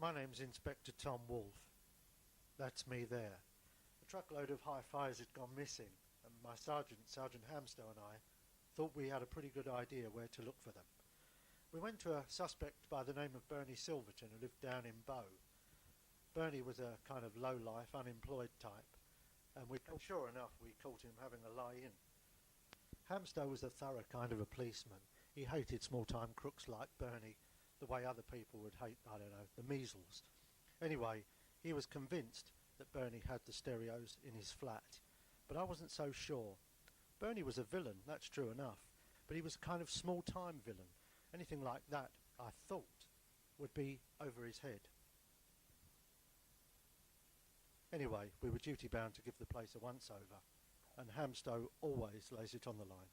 My name's Inspector Tom Wolfe. That's me there. A truckload of hi-fis had gone missing, and my sergeant, Sergeant Hamstow, and I thought we had a pretty good idea where to look for them. We went to a suspect by the name of Bernie Silverton, who lived down in Bow. Bernie was a kind of low-life, unemployed type, and sure enough we caught him having a lie-in. Hamstow was a thorough kind of a policeman. He hated small-time crooks like Bernie, the way other people would hate, I don't know, the measles. Anyway, he was convinced that Bernie had the stereos in his flat, but I wasn't so sure. Bernie was a villain, that's true enough, but he was a kind of small-time villain. Anything like that, I thought, would be over his head. Anyway, we were duty-bound to give the place a once-over, and Hamstow always lays it on the line.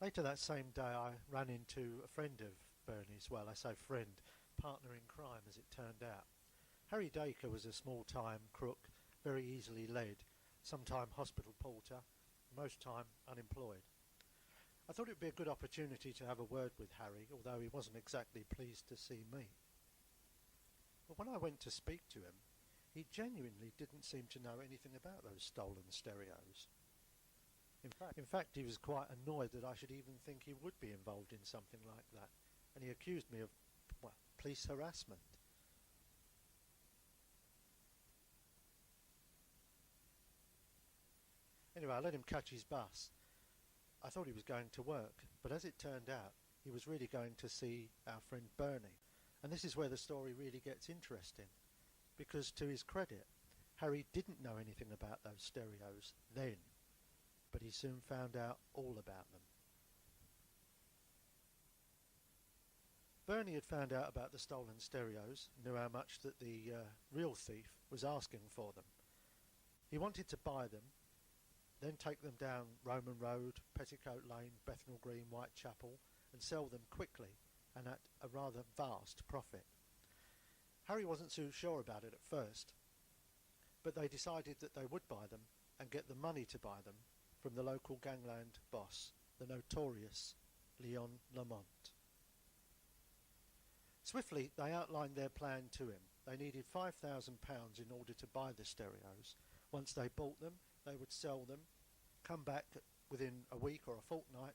Later that same day I ran into a friend of Bernie's, well, I say friend, partner in crime as it turned out. Harry Dacre was a small-time crook, very easily led, sometime hospital porter, most time unemployed. I thought it would be a good opportunity to have a word with Harry, although he wasn't exactly pleased to see me. But when I went to speak to him, he genuinely didn't seem to know anything about those stolen stereos. In fact, he was quite annoyed that I should even think he would be involved in something like that, and he accused me of, well, police harassment. Anyway, I let him catch his bus. I thought he was going to work, but as it turned out, he was really going to see our friend Bernie. And this is where the story really gets interesting, because to his credit, Harry didn't know anything about those stereos then, but he soon found out all about them. Bernie had found out about the stolen stereos, knew how much that the real thief was asking for them. He wanted to buy them, then take them down Roman Road, Petticoat Lane, Bethnal Green, Whitechapel, and sell them quickly and at a rather vast profit. Harry wasn't so sure about it at first, but they decided that they would buy them and get the money to buy them from the local gangland boss, the notorious Leon Lamont. Swiftly they outlined their plan to him. They needed £5,000 in order to buy the stereos. Once they bought them, they would sell them, come back within a week or a fortnight,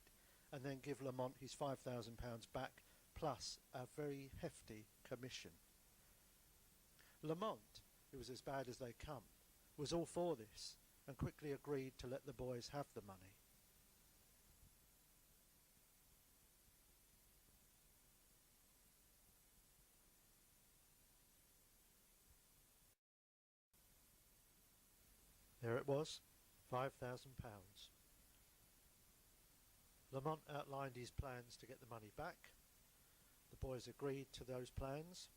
and then give Lamont his £5,000 back, plus a very hefty commission. Lamont, who was as bad as they come, was all for this, and quickly agreed to let the boys have the money. There it was, £5,000. Lamont outlined his plans to get the money back. The boys agreed to those plans,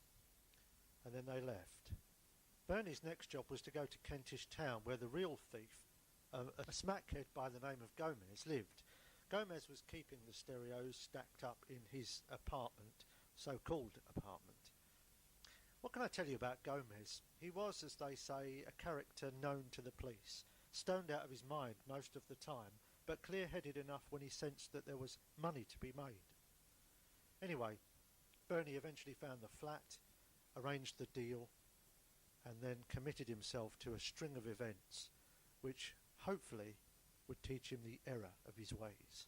and then they left. Bernie's next job was to go to Kentish Town, where the real thief, a smackhead by the name of Gomez, lived. Gomez was keeping the stereos stacked up in his apartment, so-called apartment. What can I tell you about Gomez? He was, as they say, a character known to the police, stoned out of his mind most of the time, but clear-headed enough when he sensed that there was money to be made. Anyway, Bernie eventually found the flat, arranged the deal, and then committed himself to a string of events which hopefully would teach him the error of his ways.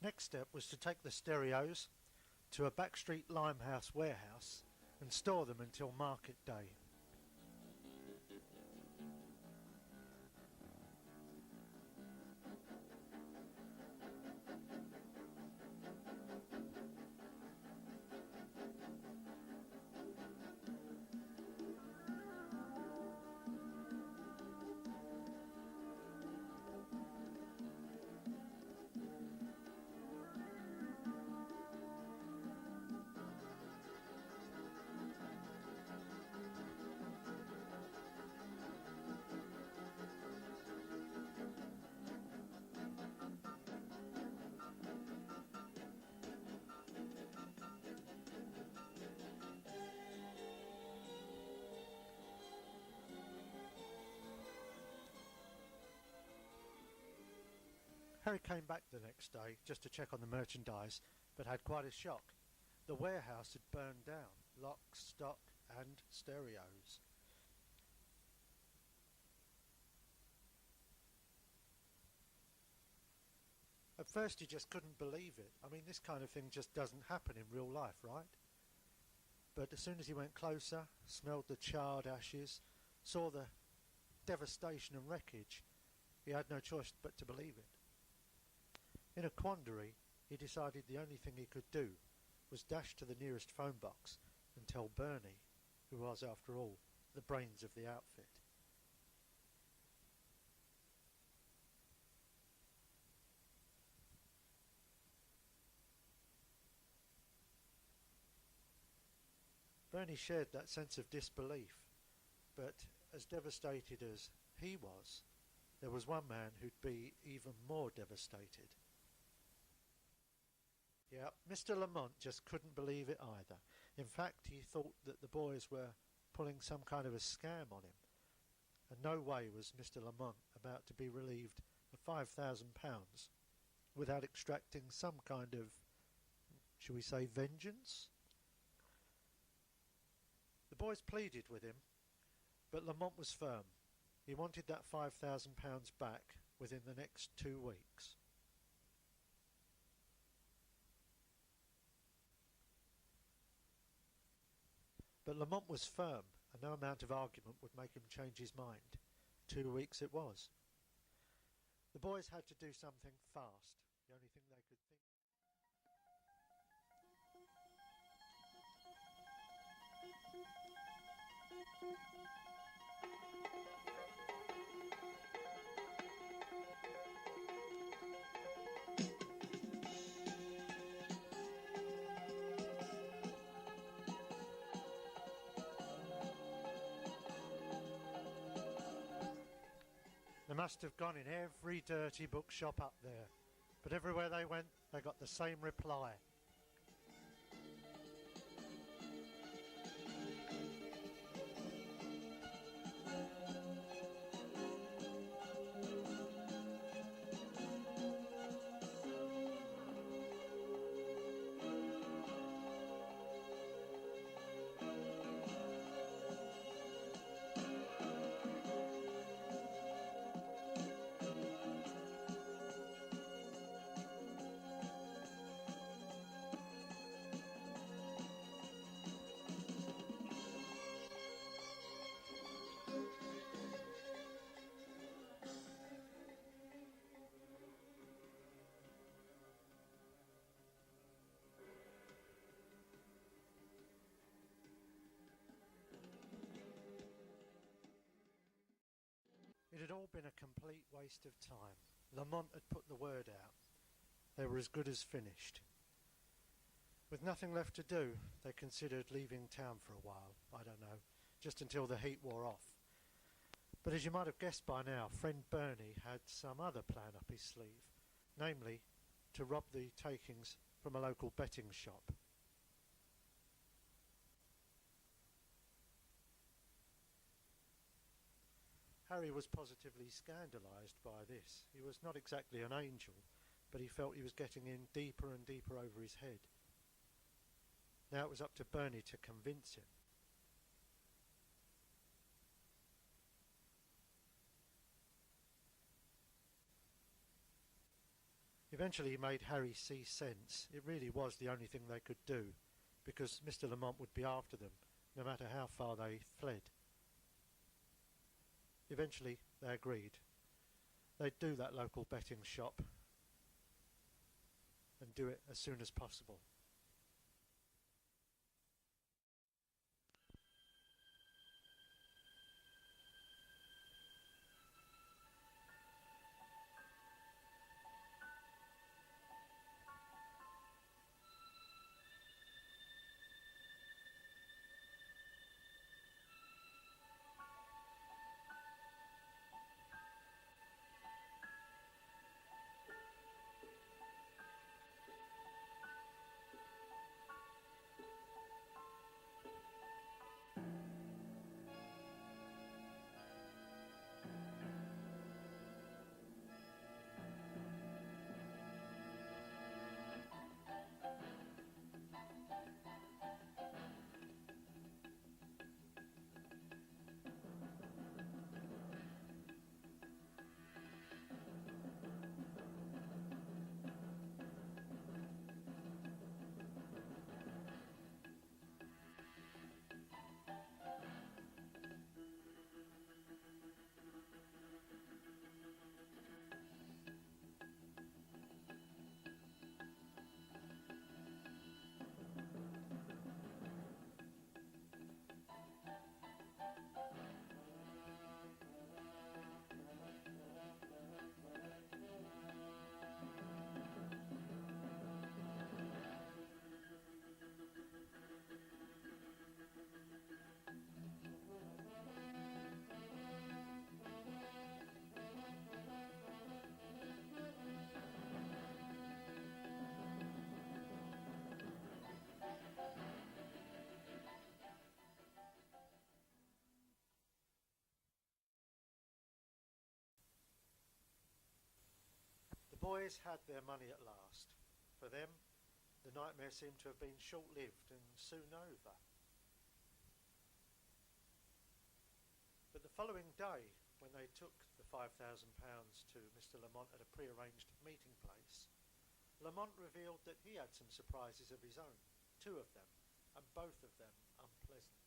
Next step was to take the stereos to a backstreet Limehouse warehouse and store them until market day. Harry came back the next day just to check on the merchandise, but had quite a shock. The warehouse had burned down, lock, stock and stereos. At first he just couldn't believe it. I mean, this kind of thing just doesn't happen in real life, right? But as soon as he went closer, smelled the charred ashes, saw the devastation and wreckage, he had no choice but to believe it. In a quandary, he decided the only thing he could do was dash to the nearest phone box and tell Bernie, who was, after all, the brains of the outfit. Bernie shared that sense of disbelief, but as devastated as he was, there was one man who'd be even more devastated. Yeah, Mr. Lamont just couldn't believe it either. In fact, he thought that the boys were pulling some kind of a scam on him. And no way was Mr. Lamont about to be relieved of £5,000 without extracting some kind of, shall we say, vengeance? The boys pleaded with him, but Lamont was firm. He wanted that £5,000 back within the next 2 weeks. But Lamont was firm, and no amount of argument would make him change his mind. 2 weeks it was. The boys had to do something fast. The only thing they could think. They must have gone in every dirty bookshop up there, but everywhere they went, they got the same reply. It had all been a complete waste of time. Lamont had put the word out. They were as good as finished. With nothing left to do, they considered leaving town for a while, I don't know, just until the heat wore off. But as you might have guessed by now, friend Bernie had some other plan up his sleeve, namely, to rob the takings from a local betting shop. Harry was positively scandalised by this. He was not exactly an angel, but he felt he was getting in deeper and deeper over his head. Now it was up to Bernie to convince him. Eventually he made Harry see sense. It really was the only thing they could do, because Mr. Lamont would be after them, no matter how far they fled. Eventually they agreed. They'd do that local betting shop and do it as soon as possible. boys had their money at last. For them, the nightmare seemed to have been short-lived and soon over. But the following day, when they took the £5,000 to Mr. Lamont at a pre-arranged meeting place, Lamont revealed that he had some surprises of his own, 2 of them, and both of them unpleasant.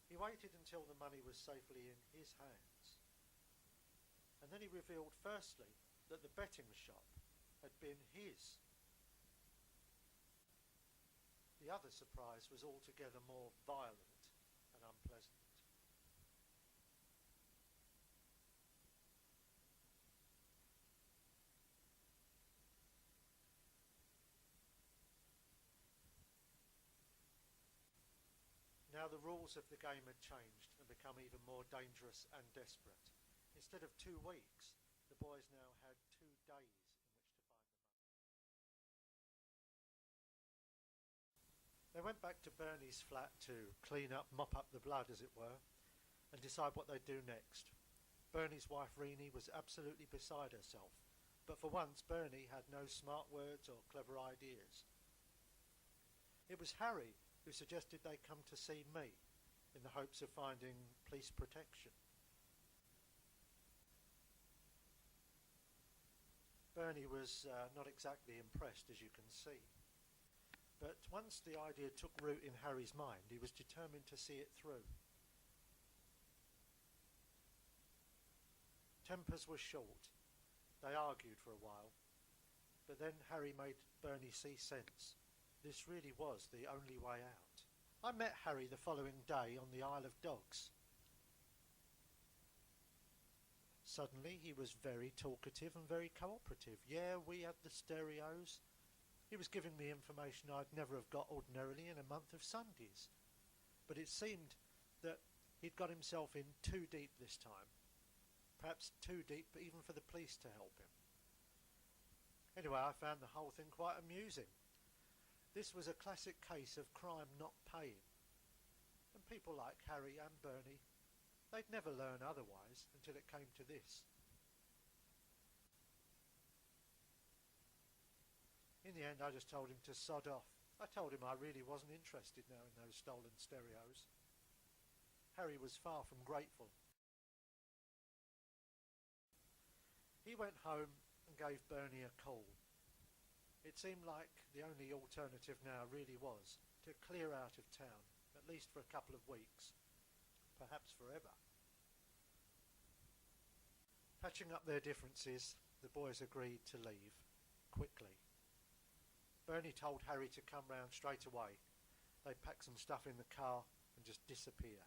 He waited until the money was safely in his hands, and then he revealed firstly that the betting shop had been his. The other surprise was altogether more violent and unpleasant. Now the rules of the game had changed and become even more dangerous and desperate. Instead of 2 weeks, the boys now had 2 days in which to find the money. They went back to Bernie's flat to clean up, mop up the blood as it were, and decide what they'd do next. Bernie's wife Renee was absolutely beside herself, but for once Bernie had no smart words or clever ideas. It was Harry who suggested they come to see me in the hopes of finding police protection. Bernie was not exactly impressed, as you can see. But once the idea took root in Harry's mind, he was determined to see it through. Tempers were short. They argued for a while. But then Harry made Bernie see sense. This really was the only way out. I met Harry the following day on the Isle of Dogs. Suddenly he was very talkative and very cooperative. Yeah, we had the stereos. He was giving me information I'd never have got ordinarily in a month of Sundays. But it seemed that he'd got himself in too deep this time. Perhaps too deep even for the police to help him. Anyway, I found the whole thing quite amusing. This was a classic case of crime not paying. And people like Harry and Bernie, they'd never learn otherwise until it came to this. In the end, I just told him to sod off. I told him I really wasn't interested now in those stolen stereos. Harry was far from grateful. He went home and gave Bernie a call. It seemed like the only alternative now really was to clear out of town, at least for a couple of weeks, perhaps forever. Patching up their differences, the boys agreed to leave, quickly. Bernie told Harry to come round straight away. They'd pack some stuff in the car and just disappear.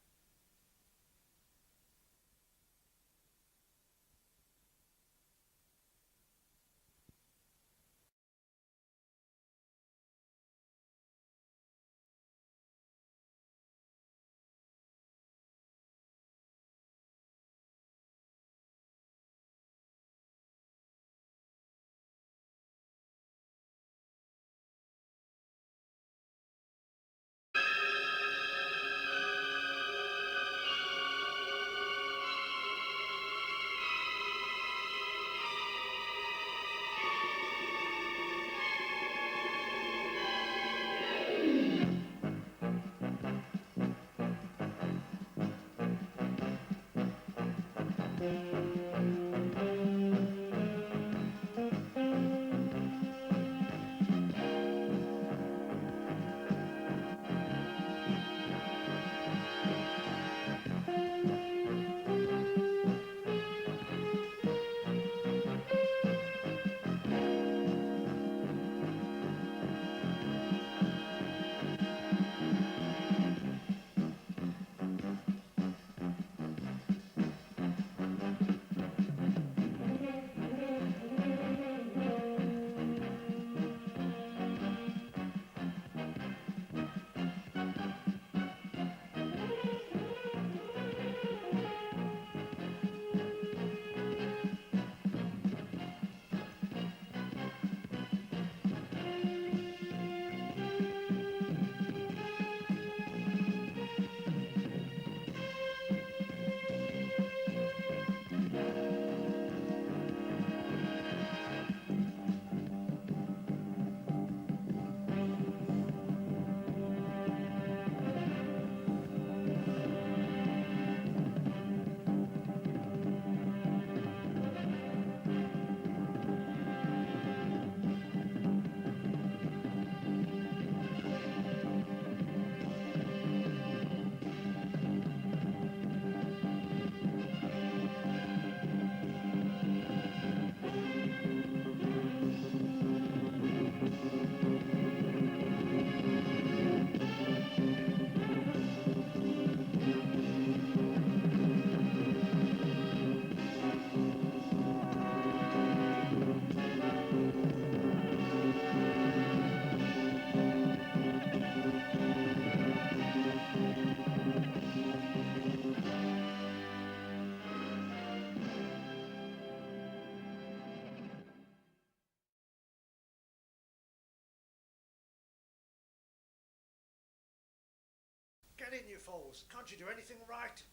in, you fools! Can't you do anything right?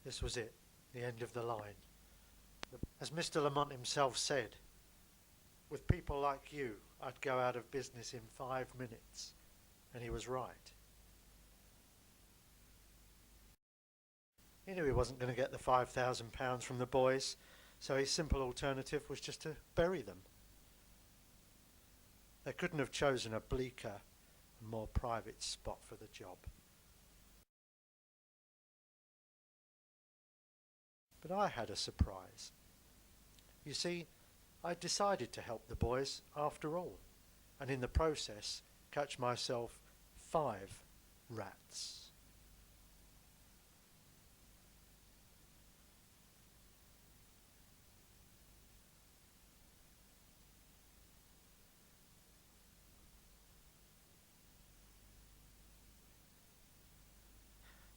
This was it, the end of the line. As Mr. Lamont himself said, with people like you, I'd go out of business in 5 minutes. And he was right. He knew he wasn't going to get the £5,000 from the boys, so his simple alternative was just to bury them. They couldn't have chosen a bleaker and more private spot for the job. But I had a surprise. You see, I decided to help the boys after all, and in the process catch myself 5 rats.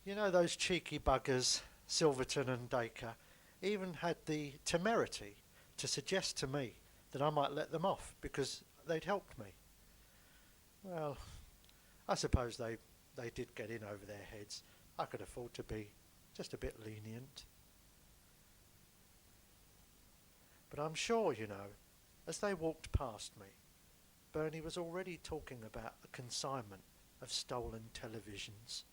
You know, those cheeky buggers, Silverton and Dacre, even had the temerity to suggest to me that I might let them off because they'd helped me. Well, I suppose they did get in over their heads. I could afford to be just a bit lenient. But I'm sure, you know, as they walked past me, Bernie was already talking about the consignment of stolen televisions.